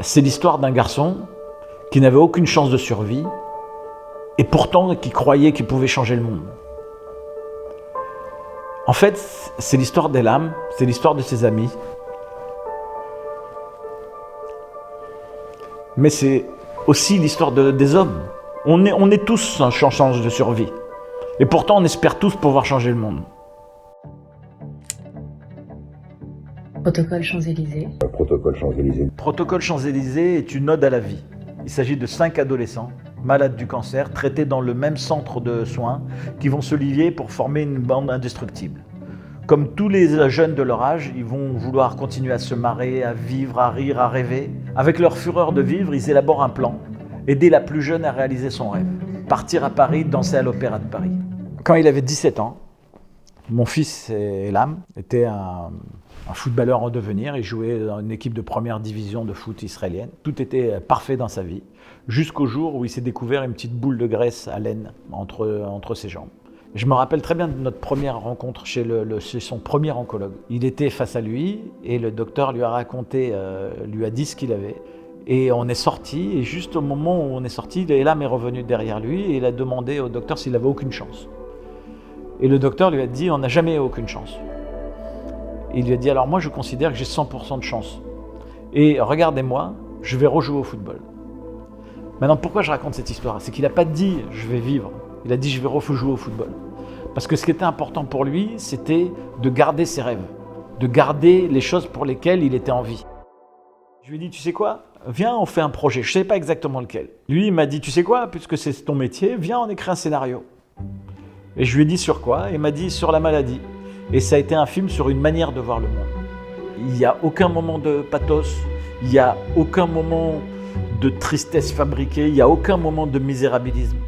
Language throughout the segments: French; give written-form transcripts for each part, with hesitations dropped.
C'est l'histoire d'un garçon qui n'avait aucune chance de survie et pourtant qui croyait qu'il pouvait changer le monde. En fait, c'est l'histoire d'Elam, c'est l'histoire de ses amis. Mais c'est aussi l'histoire des hommes. On est tous en chance de survie. Et pourtant, on espère tous pouvoir changer le monde. Protocole Champs-Élysées. Protocole Champs-Élysées. Protocole Champs-Élysées est une ode à la vie. Il s'agit de 5 adolescents malades du cancer, traités dans le même centre de soins, qui vont se lier pour former une bande indestructible. Comme tous les jeunes de leur âge, ils vont vouloir continuer à se marrer, à vivre, à rire, à rêver. Avec leur fureur de vivre, ils élaborent un plan, aider la plus jeune à réaliser son rêve. Partir à Paris, danser à l'Opéra de Paris. Quand il avait 17 ans, mon fils Elam était un footballeur en devenir. Il jouait dans une équipe de première division de foot israélienne. Tout était parfait dans sa vie, jusqu'au jour où il s'est découvert une petite boule de graisse à l'aine entre ses jambes. Je me rappelle très bien de notre première rencontre chez son premier oncologue. Il était face à lui et le docteur lui a raconté, lui a dit ce qu'il avait. Et on est sorti, et juste au moment où on est sorti, Elam est revenu derrière lui et il a demandé au docteur s'il avait aucune chance. Et le docteur lui a dit « on n'a jamais aucune chance ». Il lui a dit « alors moi je considère que j'ai 100% de chance. Et regardez-moi, je vais rejouer au football ». Maintenant, pourquoi je raconte cette histoire? C'est qu'il n'a pas dit « je vais vivre ». Il a dit « je vais rejouer au football ». Parce que ce qui était important pour lui, c'était de garder ses rêves, de garder les choses pour lesquelles il était en vie. Je lui ai dit « tu sais quoi? Viens, on fait un projet. » Je ne sais pas exactement lequel. Lui, il m'a dit « tu sais quoi? Puisque c'est ton métier, viens, on écrit un scénario. » Et je lui ai dit sur quoi? Il m'a dit sur la maladie. Et ça a été un film sur une manière de voir le monde. Il n'y a aucun moment de pathos, il n'y a aucun moment de tristesse fabriquée, il n'y a aucun moment de misérabilisme.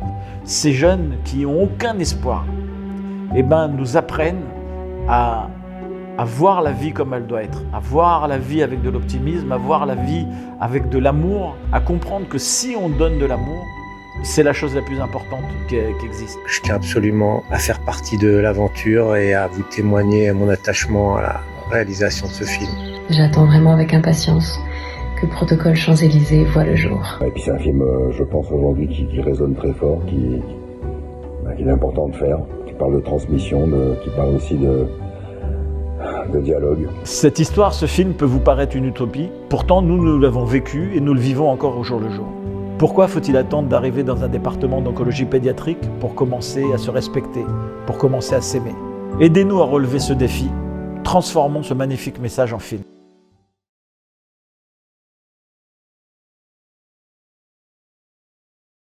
Ces jeunes qui n'ont aucun espoir, nous apprennent à voir la vie comme elle doit être, à voir la vie avec de l'optimisme, à voir la vie avec de l'amour, à comprendre que si on donne de l'amour, c'est la chose la plus importante qui existe. Je tiens absolument à faire partie de l'aventure et à vous témoigner mon attachement à la réalisation de ce film. J'attends vraiment avec impatience que Protocole Champs-Élysées voit le jour. Et puis c'est un film, je pense aujourd'hui, qui résonne très fort, qu'il est important de faire, qui parle de transmission, qui parle aussi de dialogue. Cette histoire, ce film peut vous paraître une utopie. Pourtant, nous l'avons vécu et nous le vivons encore au jour le jour. Pourquoi faut-il attendre d'arriver dans un département d'oncologie pédiatrique pour commencer à se respecter, pour commencer à s'aimer? Aidez-nous à relever ce défi. Transformons ce magnifique message en film.